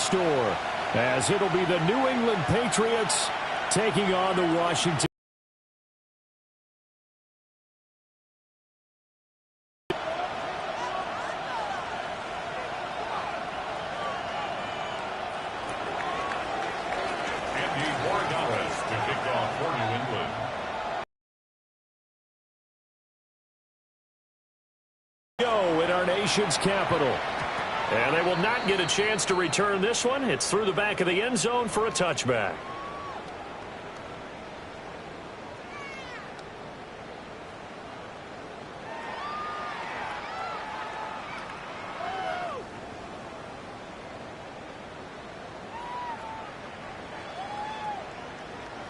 store, as it'll be the New England Patriots taking on the Washington. In our nation's capital. And they will not get a chance to return this one. It's through the back of the end zone for a touchback.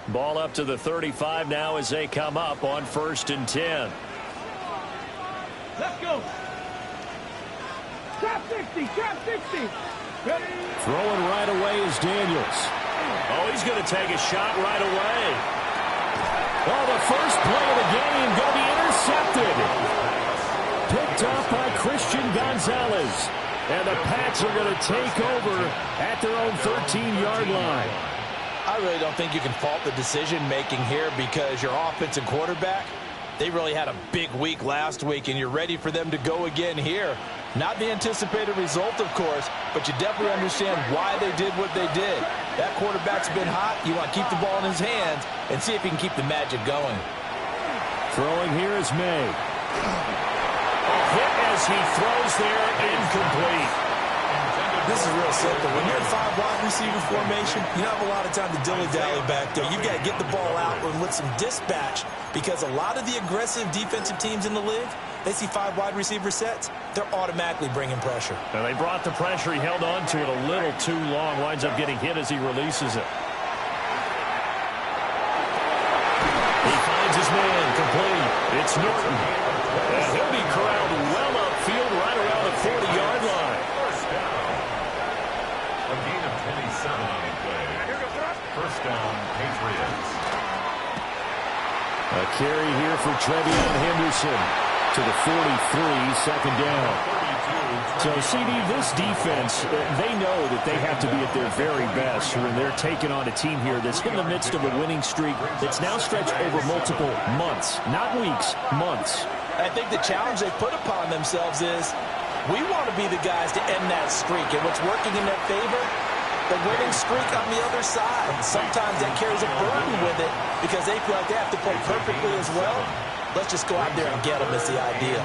Ball up to the 35 now as they come up on 1st and 10. Let's go. Trap 60, trap 60. Ready? Throwing right away is Daniels. Oh, he's going to take a shot right away. Oh, the first play of the game going to be intercepted. Picked up by Christian Gonzalez. And the Pats are going to take over at their own 13-yard line. I really don't think you can fault the decision-making here because your offensive quarterback, they really had a big week last week, and you're ready for them to go again here. Not the anticipated result, of course, but you definitely understand why they did what they did. That quarterback's been hot. You want to keep the ball in his hands and see if he can keep the magic going. Throwing here is May. A hit as he throws there, incomplete. This is real simple. When you're in 5 wide receiver formation, you don't have a lot of time to dilly-dally back there. You've got to get the ball out with some dispatch because a lot of the aggressive defensive teams in the league, they see 5 wide receiver sets, they're automatically bringing pressure. And they brought the pressure. He held on to it a little too long. Winds up getting hit as he releases it. He finds his man complete. It's Norton. And he'll be corralled well upfield right around the 40-yard line. A gain of 27 on the play. First down, Patriots. A carry here for Trevion Henderson to the 43, second down. So, CD, this defense, they know that they have to be at their very best when they're taking on a team here that's in the midst of a winning streak that's now stretched over multiple months, not weeks, months. I think the challenge they put upon themselves is we want to be the guys to end that streak, and what's working in their favor, the winning streak on the other side. Sometimes that carries a burden with it because they feel like they have to play perfectly as well. Let's just go out there and get them is the idea.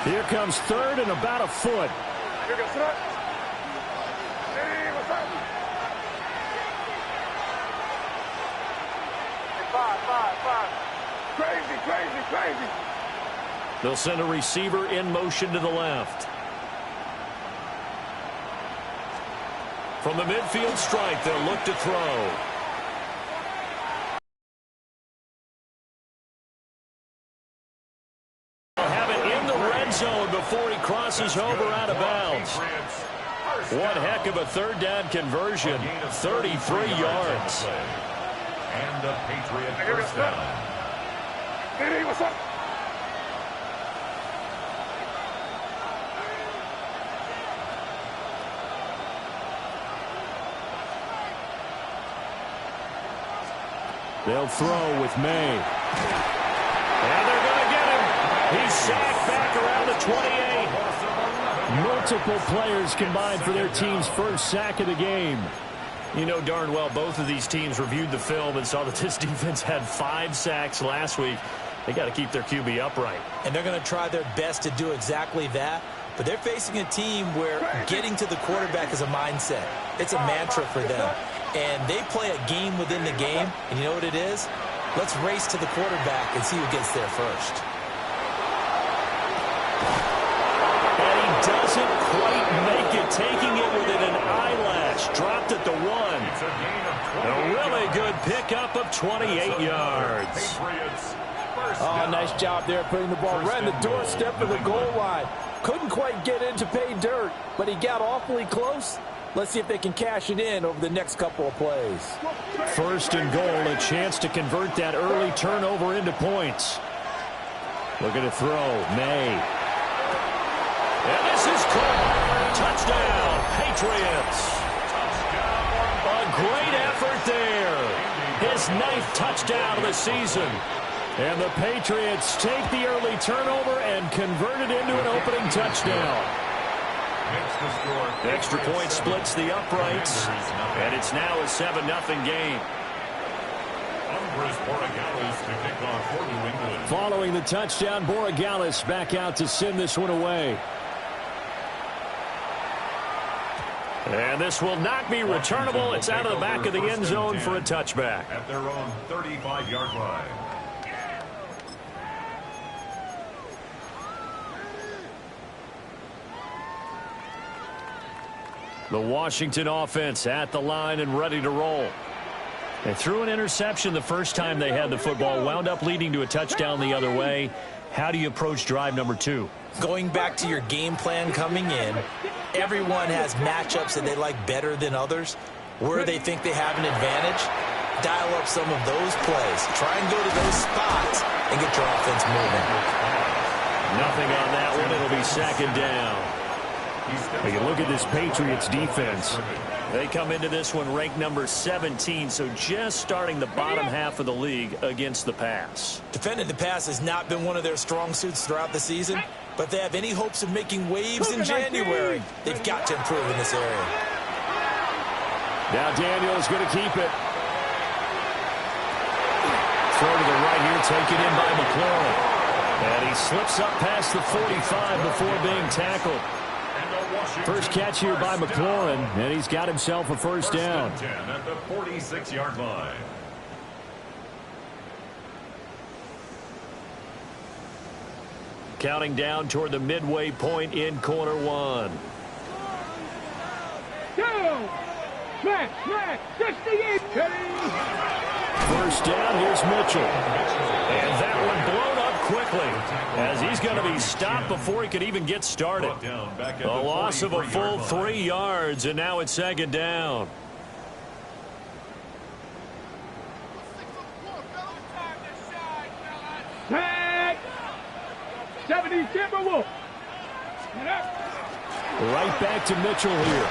Here comes 3rd and about a foot. Here goes throw. Hey, what's up? Five. Crazy. They'll send a receiver in motion to the left. From the midfield stripe, they'll look to throw. Have it in the red zone before he crosses over out of bounds. One heck of a 3rd down conversion, 33 yards. And the Patriot first down. Hey, what's up? They'll throw with May. And they're going to get him. He's sacked back around the 28. Multiple players combined for their team's first sack of the game. You know darn well both of these teams reviewed the film and saw that this defense had 5 sacks last week. They got to keep their QB upright. And they're going to try their best to do exactly that. But they're facing a team where getting to the quarterback is a mindset. It's a mantra for them. And they play a game within the game. And you know what it is? Let's race to the quarterback and see who gets there first. And he doesn't quite make it, taking it within an eyelash. Dropped at the 1. A really good pickup of 28 yards. Oh, nice job there putting the ball right in the doorstep of the goal line. Couldn't quite get in to pay dirt, but he got awfully close. Let's see if they can cash it in over the next couple of plays. 1st and goal, a chance to convert that early turnover into points. Looking to throw, May. And this is caught. Touchdown, Patriots. his 9th touchdown of the season. And the Patriots take the early turnover and convert it into an opening touchdown. Extra point splits the uprights, and it's now a 7-0 game. Following the touchdown, Borregales back out to send this one away. And this will not be returnable. It's out of the back of the end zone for a touchback. At their own 35-yard line. The Washington offense at the line and ready to roll. They threw an interception the first time they had the football, wound up leading to a touchdown the other way. How do you approach drive number 2? Going back to your game plan coming in, everyone has matchups that they like better than others. Where they think they have an advantage, dial up some of those plays. Try and go to those spots and get your offense moving. Nothing on that one. It'll be 2nd down. You look at this Patriots defense. They come into this one ranked number 17, so just starting the bottom half of the league against the pass. Defending the pass has not been one of their strong suits throughout the season, but they have any hopes of making waves in January. They've got to improve in this area. Now Daniel's going to keep it. Throw to the right here, taken in by McLaurin. And he slips up past the 45 before being tackled. First catch here by McLaurin, and he's got himself a first down. 10 at the 46-yard line. Counting down toward the midway point in quarter 1. First down, here's Mitchell. And that one blown up quickly as he's going to be stopped before he could even get started. A loss of a full 3 yards, and now it's 2nd down. Tag! 70 Timberwolves. Right back to Mitchell here.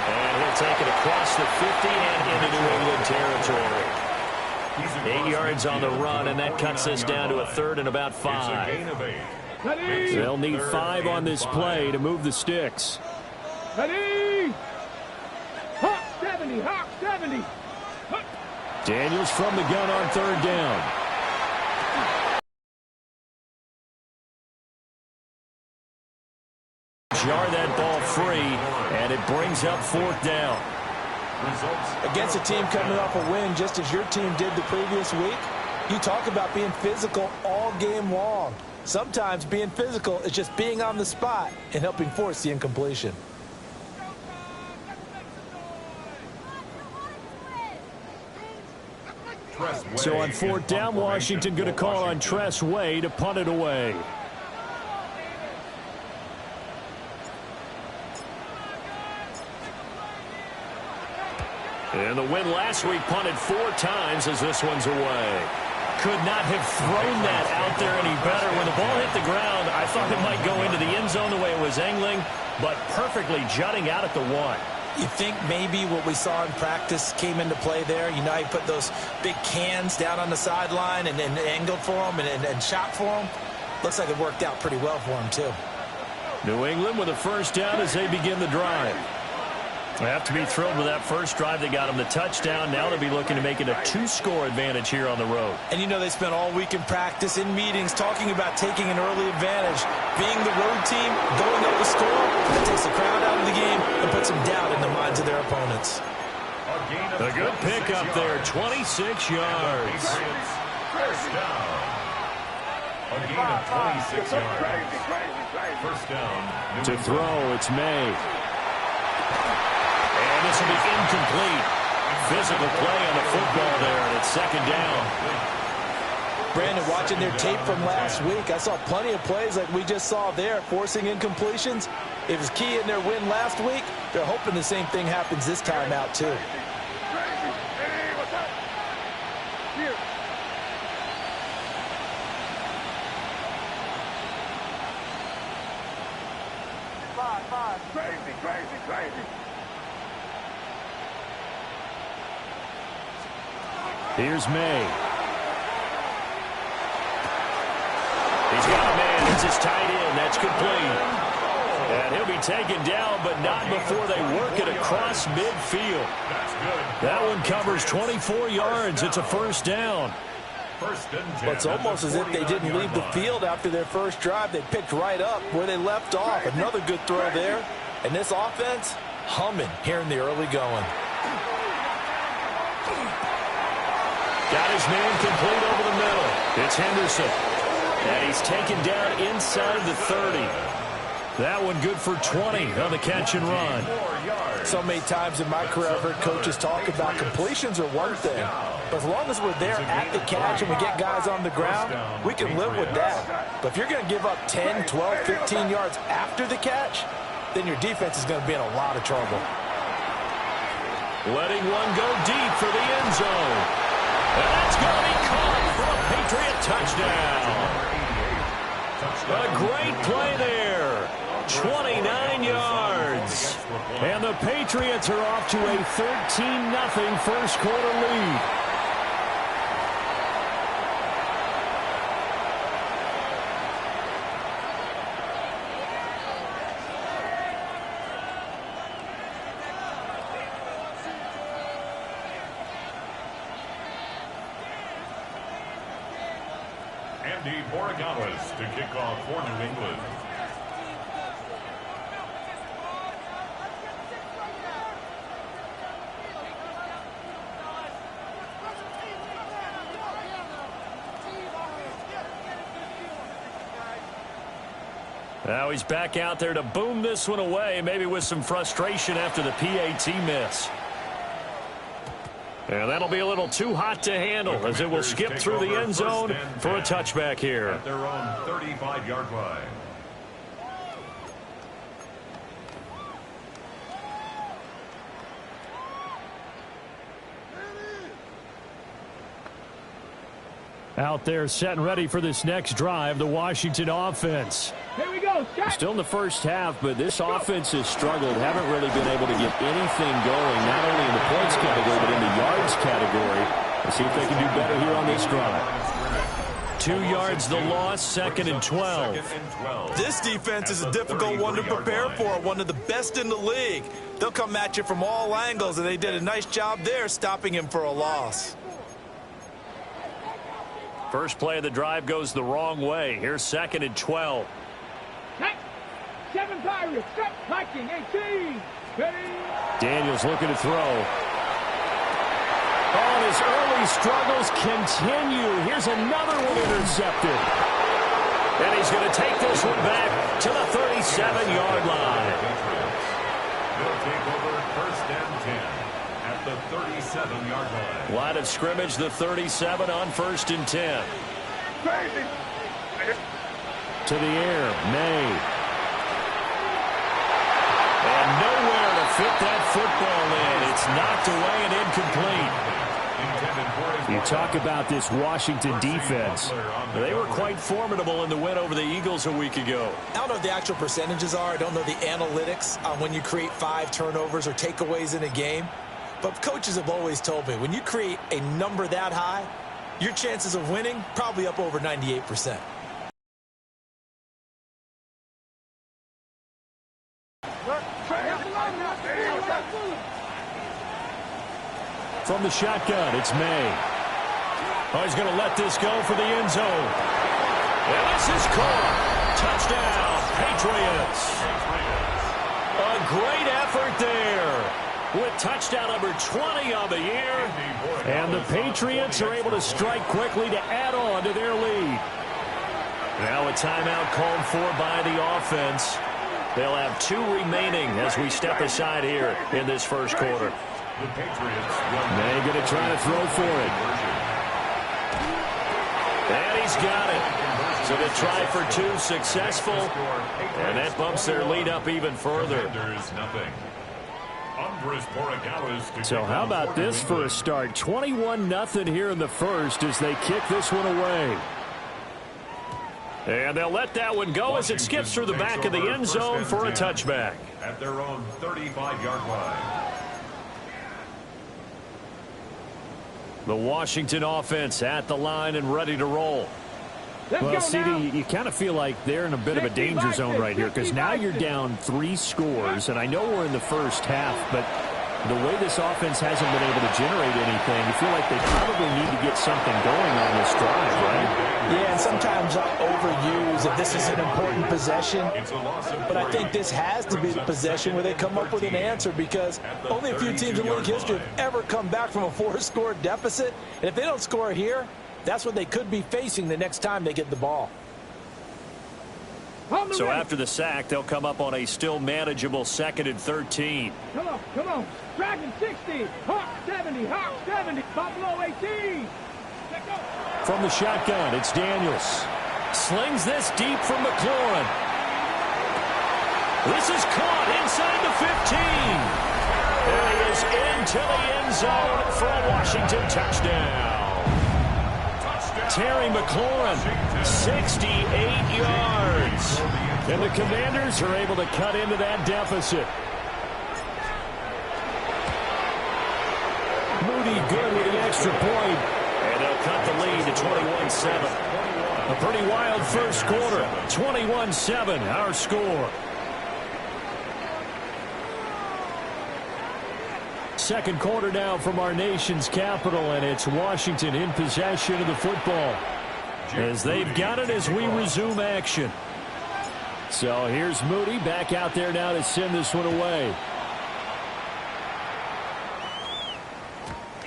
And he'll take it across the 50 and into New England territory. 8 yards on the run, and that cuts us down to a 3rd and about 5. They'll need 5 on this play to move the sticks. Ready? Hawk 70, Hawk 70. Daniels from the gun on 3rd down. Jar that ball free, and it brings up 4th down. Against a team coming off a win just as your team did the previous week, you talk about being physical all game long. Sometimes being physical is just being on the spot and helping force the incompletion. So on 4th down, Washington going to call on Tress Way to punt it away. And the win last week punted 4 times as this one's away. Could not have thrown that out there any better. When the ball hit the ground, I thought it might go into the end zone the way it was angling, but perfectly jutting out at the 1. You think maybe what we saw in practice came into play there? You know, he put those big cans down on the sideline and angled for them and shot for them. Looks like it worked out pretty well for him, too. New England with a first down as they begin the drive. They have to be thrilled with that first drive. They got him the touchdown. Now they'll be looking to make it a 2-score advantage here on the road. And you know they spent all week in practice, in meetings, talking about taking an early advantage. Being the road team, going up the score, that takes the crowd out of the game and puts some doubt in the minds of their opponents. A good pickup there, 26 yards. First down. A gain of 26 yards. First down. To throw, it's May. And this will be incomplete. Physical play on the football there, and it's 2nd down. Brandon, watching their tape from last week, I saw plenty of plays like we just saw there, forcing incompletions. It was key in their win last week. They're hoping the same thing happens this time out, too. Crazy. Here's May. He's got a man. It's his tight end. That's complete. And he'll be taken down, but not before they work it across midfield. That one covers 24 yards. It's a first down. Well, it's almost as if they didn't leave the field after their first drive. They picked right up where they left off. Another good throw there. And this offense, humming here in the early going. Got his man complete over the middle. It's Henderson. And he's taken down inside the 30. That one good for 20 on the catch and run. So many times in my career I've heard coaches talk about completions are one thing. But as long as we're there at the catch and we get guys on the ground, we can live with that. But if you're going to give up 10, 12, 15 yards after the catch, then your defense is going to be in a lot of trouble. Letting one go deep for the end zone. And that's going to be caught for a Patriot touchdown. A great play there. 29 yards. And the Patriots are off to a 13-0 first quarter lead. Andy Borregales to kick off for New England. Now he's back out there to boom this one away, maybe with some frustration after the PAT miss. And that'll be a little too hot to handle as it will skip through the end zone for a touchback here. At their own 35-yard line. Out there set and ready for this next drive, the Washington offense. Here we go. Still in the first half, but this offense has struggled. Haven't really been able to get anything going, not only in the points category, but in the yards category. Let's see if they can do better here on this drive. 2 yards the loss, second and 12. This defense is a difficult one to prepare for, one of the best in the league. They'll come at you from all angles, and they did a nice job there stopping him for a loss. First play of the drive goes the wrong way. Here's second and 12. 7 Pirates, stop hiking, 18. Ready? Daniels looking to throw. Oh, his early struggles continue. Here's another one intercepted. And he's going to take this one back to the 37-yard line. They'll take over first and 10 at the 37-yard line. Line of scrimmage, the 37 on first and 10. Crazy. To the air, May. And nowhere to fit that football in. It's knocked away and incomplete. You talk about this Washington defense. They were quite formidable in the win over the Eagles a week ago. I don't know what the actual percentages are. I don't know the analytics on when you create 5 turnovers or takeaways in a game. But coaches have always told me, when you create a number that high, your chances of winning probably up over 98%. From the shotgun, it's May. Oh, he's going to let this go for the end zone. And this is caught. Touchdown, Patriots. A great effort there with touchdown number 20 on the year. And the Patriots are able to strike quickly to add on to their lead. Now a timeout called for by the offense. They'll have 2 remaining as we step aside here in this first quarter. The Patriots May going to try to throw for it. And he's got it. So the try for 2 successful. And that bumps their lead up even further. So how about this for a start? 21-0 here in the first as they kick this one away. And they'll let that one go as it skips through the back of the end zone for a touchback. At their own 35-yard line. The Washington offense at the line and ready to roll. Well, CD, you kind of feel like they're in a bit of a danger zone right here because now you're down 3 scores, and I know we're in the first half, but the way this offense hasn't been able to generate anything, you feel like they probably need to get something going on this drive, right? Yeah, and sometimes I overuse if this is an important possession, but I think this has to be the possession where they come up with an answer because only a few teams in league history have ever come back from a 4-score deficit, and if they don't score here, that's what they could be facing the next time they get the ball. So after the sack, they'll come up on a still manageable 2nd and 13. Come on. Dragon 60, Hawk 70, Buffalo 18. From the shotgun, it's Daniels. Slings this deep from McLaurin. This is caught inside the 15. And he is into the end zone for a Washington touchdown. Terry McLaurin, 68 yards. And the Commanders are able to cut into that deficit. Moody good with the extra point. And they'll cut the lead to 21-7. A pretty wild first quarter. 21-7, our score. Second quarter now from our nation's capital, and it's Washington in possession of the football as they've got it as we resume action. So here's Moody back out there now to send this one away.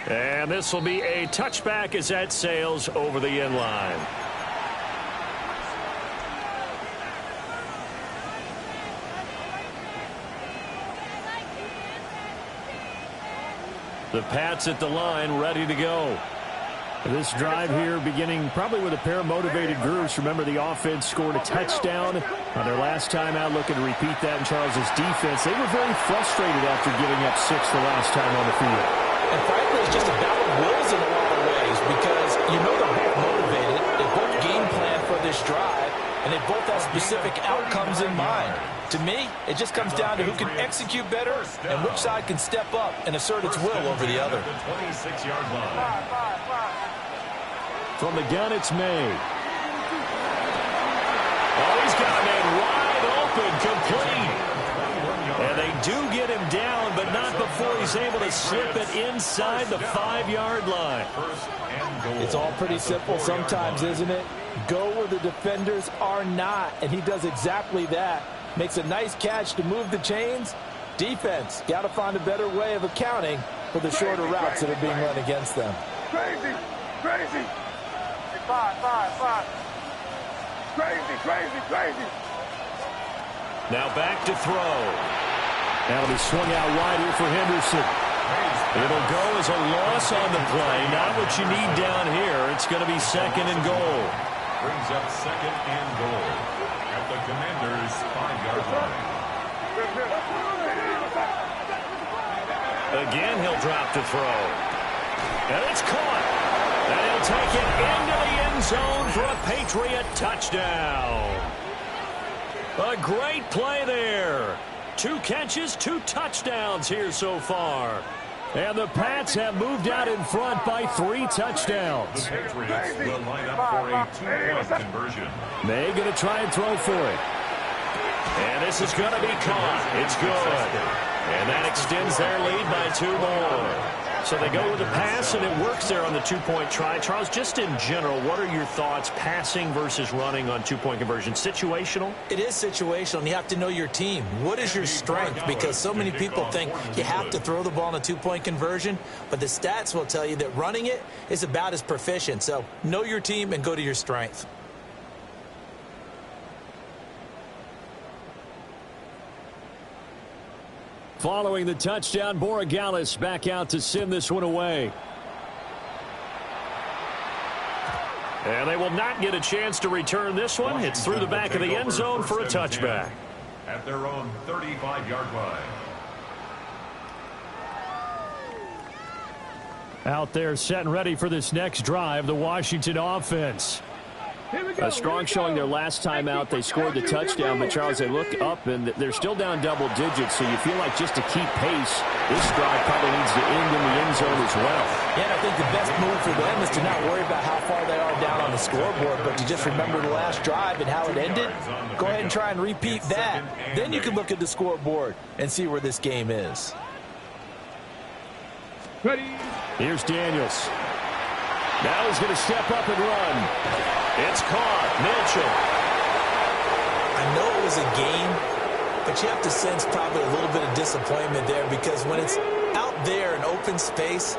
And this will be a touchback as that sails over the end line. The Pats at the line ready to go. This drive here beginning probably with a pair of motivated groups. Remember, the offense scored a touchdown on their last time out, looking to repeat that in Charles's defense. They were very frustrated after giving up 6 the last time on the field. And frankly, it's just a battle of wills in a lot of ways because you know they're both motivated. They both game plan for this drive, and they both have specific outcomes in mind. To me, it just comes down to who can execute better and which side can step up and assert its will over the other. From the gun, it's May. Oh, he's got a man wide open, complete. And they do get him down, but not before he's able to slip it inside the 5-yard line. It's all pretty simple sometimes, isn't it? Go where the defenders are not, and he does exactly that. Makes a nice catch to move the chains. Defense, got to find a better way of accounting for the shorter routes that are being run against them. Crazy. Five. Crazy. Now back to throw. That'll be swung out wide here for Henderson. It'll go as a loss on the play. Not what you need down here. It's going to be 2nd and goal. Brings up 2nd and goal at the Commanders' 5-yard line. Again, he'll drop to throw. And it's caught. And he'll take it into the end zone for a Patriot touchdown. A great play there. 2 catches, 2 touchdowns here so far. And the Pats have moved out in front by 3 touchdowns. The Patriots will line up for a 2-point conversion. May going to try and throw for it. And this is going to be caught. It's good. And that extends their lead by 2 more. So they go with the pass, and it works there on the 2-point try. Charles, just in general, what are your thoughts passing versus running on 2-point conversion? Situational? It is situational, and you have to know your team. What is your strength? Because so many people think you have to throw the ball in a 2-point conversion, but the stats will tell you that running it is about as proficient. So know your team and go to your strength. Following the touchdown, Borregales back out to send this one away. And they will not get a chance to return this one. It's through the back of the end zone for a touchback. At their own 35-yard line. Out there set and ready for this next drive, the Washington offense. A strong showing their last time out. They scored the touchdown, but Charles, they look up and they're still down double digits, so you feel like just to keep pace, this drive probably needs to end in the end zone as well. Yeah, and I think the best move for them is to not worry about how far they are down on the scoreboard, but to just remember the last drive and how it ended. Go ahead and try and repeat that. Then you can look at the scoreboard and see where this game is. Ready. Here's Daniels. Now he's going to step up and run. It's caught. Mitchell. I know it was a game, but you have to sense probably a little bit of disappointment there because when it's out there in open space,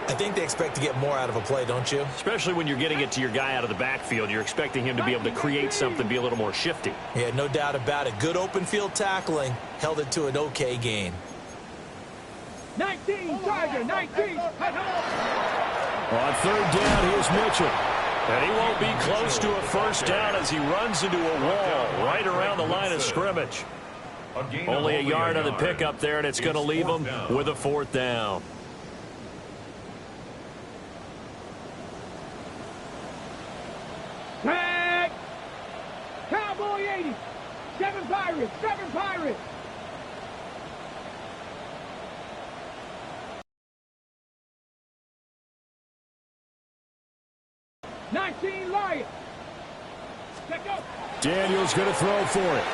I think they expect to get more out of a play, don't you? Especially when you're getting it to your guy out of the backfield. You're expecting him to be able to create something, be a little more shifty. Yeah, no doubt about it. Good open field tackling held it to an okay gain. 19, Tiger, 19. On third down, here's Mitchell. And he won't be close to a first down as he runs into a wall right around the line of scrimmage. Only a yard on the pickup there, and it's going to leave him with a fourth down. Tag. Cowboy 80. 7 Pirates, 7 Pirates. Lions. Daniels going to throw for it.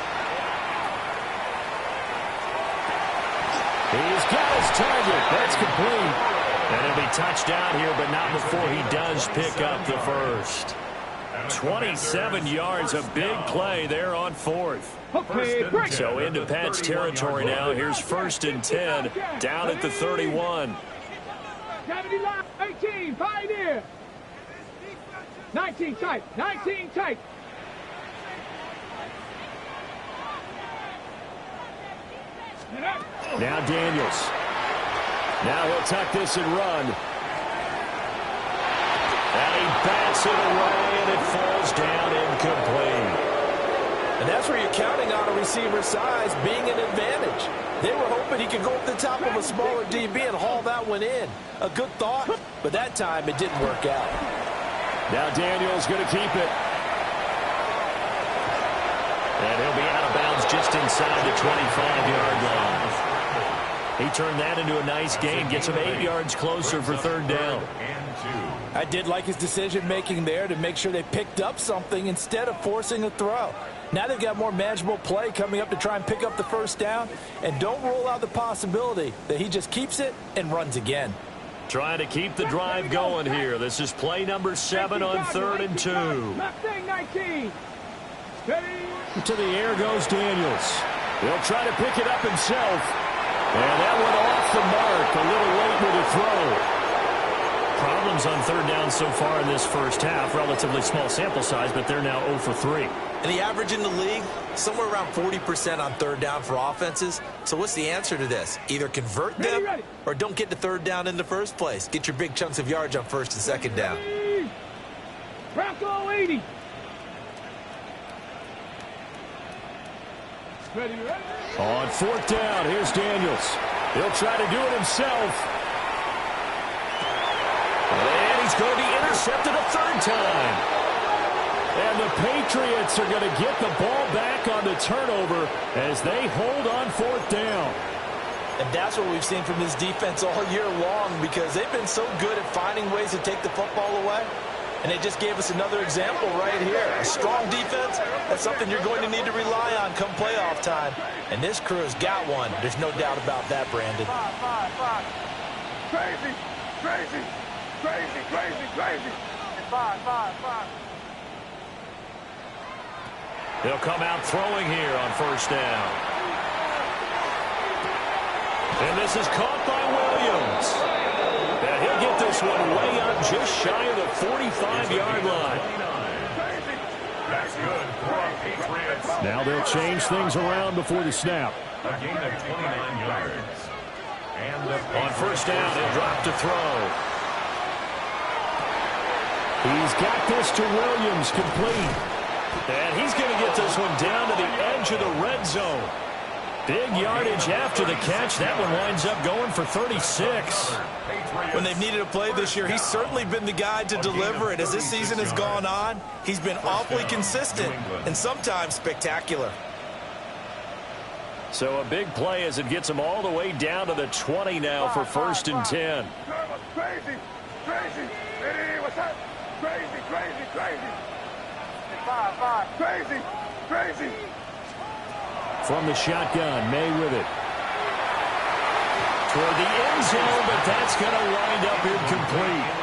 He's got his target. That's complete. And he'll be touched down here, but not before he does pick up the first. 27 yards, a big play there on fourth. Okay, break. So into Pat's territory now. Here's 1st and 10, down at the 31. 70 line, 18, Pioneer. 19 tight, 19 tight. Now Daniels. Now he'll tuck this and run. And he bats it away, and it falls down incomplete. And that's where you're counting on a receiver's size being an advantage. They were hoping he could go up the top of a smaller DB and haul that one in. A good thought, but that time it didn't work out. Now Daniels going to keep it. And he'll be out of bounds just inside the 25-yard line. He turned that into a nice gain, gets him 8 yards closer for third down. I did like his decision-making there to make sure they picked up something instead of forcing a throw. Now they've got more manageable play coming up to try and pick up the first down. And don't rule out the possibility that he just keeps it and runs again. Trying to keep the drive going here. This is play number 7 on 3rd and 2. Mustang 19. To the air goes Daniels. He'll try to pick it up himself. And that went off the mark. A little late with the throw. Problems on third down so far in this first half. Relatively small sample size, but they're now 0 for 3. And the average in the league, somewhere around 40% on third down for offenses. So what's the answer to this? Either convert them or don't get to third down in the first place. Get your big chunks of yards on 1st and 2nd down. Bronco 80. On 4th down, here's Daniels. He'll try to do it himself. And he's going to be intercepted a third time. And the Patriots are going to get the ball back on the turnover as they hold on 4th down. And that's what we've seen from this defense all year long because they've been so good at finding ways to take the football away. And they just gave us another example right here. A strong defense, that's something you're going to need to rely on come playoff time. And this crew has got one. There's no doubt about that, Brandon. Crazy, crazy, crazy, crazy, crazy. 5. He'll come out throwing here on 1st down. And this is caught by Williams. And he'll get this one way up just shy of the 45-yard line. That's good for Patriots. Now they'll change things around before the snap. A gain of 29 yards. And On 1st down, he'll drop to throw. He's got this to Williams, complete. And he's going to get this one down to the edge of the red zone. Big yardage after the catch. That one winds up going for 36. When they've needed a play this year, he's certainly been the guy to deliver it. As this season has gone on, he's been awfully consistent and sometimes spectacular. So a big play as it gets them all the way down to the 20 now for 1st and 10. Crazy, crazy. Hey, what's that? Crazy, crazy, crazy. 5, crazy, crazy. From the shotgun, May with it. Toward the end zone, but that's going to wind up incomplete.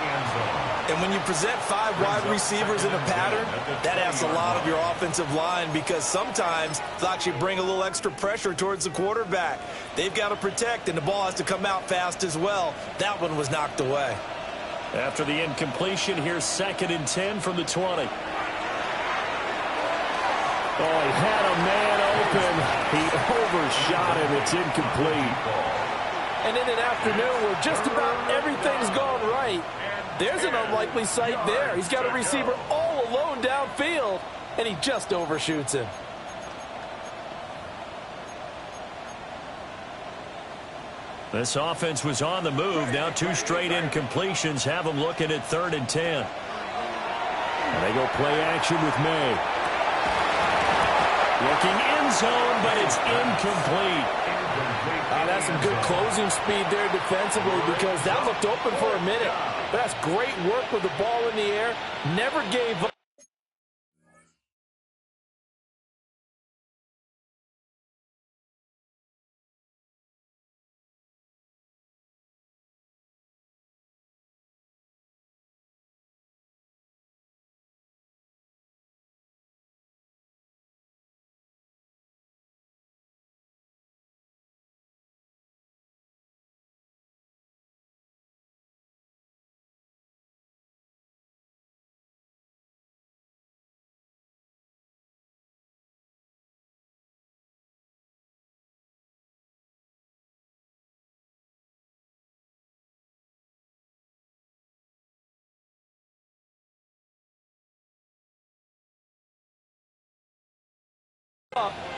And when you present 5 wide receivers in a pattern, that asks a lot of your offensive line because sometimes they'll actually bring a little extra pressure towards the quarterback. They've got to protect, and the ball has to come out fast as well. That one was knocked away. After the incompletion, here's 2nd and 10 from the 20. Oh, he had a man open. He overshot him. It's incomplete. And in an afternoon where just about everything's gone right, there's an unlikely sight there. He's got a receiver all alone downfield, and he just overshoots him. This offense was on the move. Now 2 straight incompletions have them looking at 3rd and 10. And they go play action with May. Looking end zone, but it's incomplete. That's some good closing speed there defensively because that looked open for a minute. But that's great work with the ball in the air. Never gave up.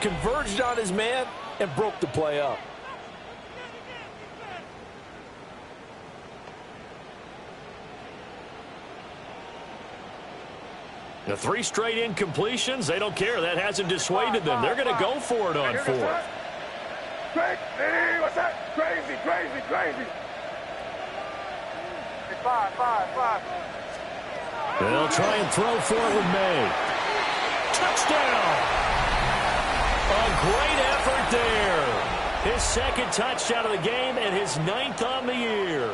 Converged on his man and broke the play up. The 3 straight incompletions, they don't care. That hasn't dissuaded them. They're going to go for it on 4th. Hey, what's that? Crazy, crazy, crazy. 5. They'll try and throw for it with May. Touchdown! A great effort there. His 2nd touchdown of the game and his 9th on the year.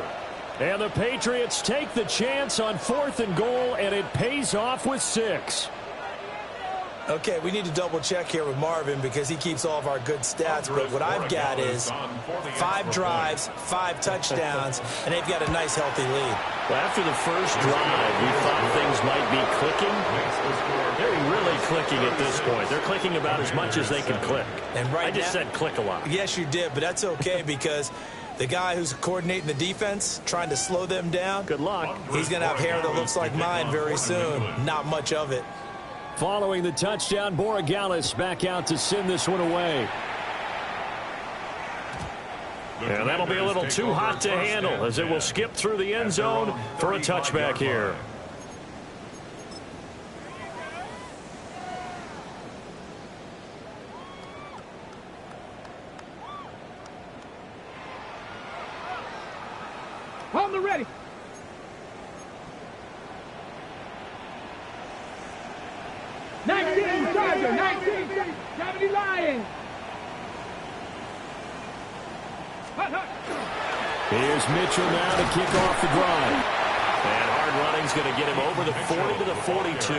And the Patriots take the chance on 4th and goal, and it pays off with 6. Okay, we need to double check here with Marvin because he keeps all of our good stats. But what I've got is 5 drives, 5 touchdowns, and they've got a nice, healthy lead. Well, after the first drive, we thought things might be clicking. They're really clicking at this point. They're clicking about as much as they can click. And right I just said click a lot. Yes, you did, but that's okay because the guy who's coordinating the defense, trying to slow them down, good luck. He's going to have hair that looks like mine very soon. Not much of it. Following the touchdown, Borregales back out to send this one away. And that'll be a little too hot to handle as it will skip through the end zone for a touchback here. On the ready. Charger, 19, 70 Lions. Here's Mitchell now to kick off the drive. And hard running's going to get him over the 40 to the 42.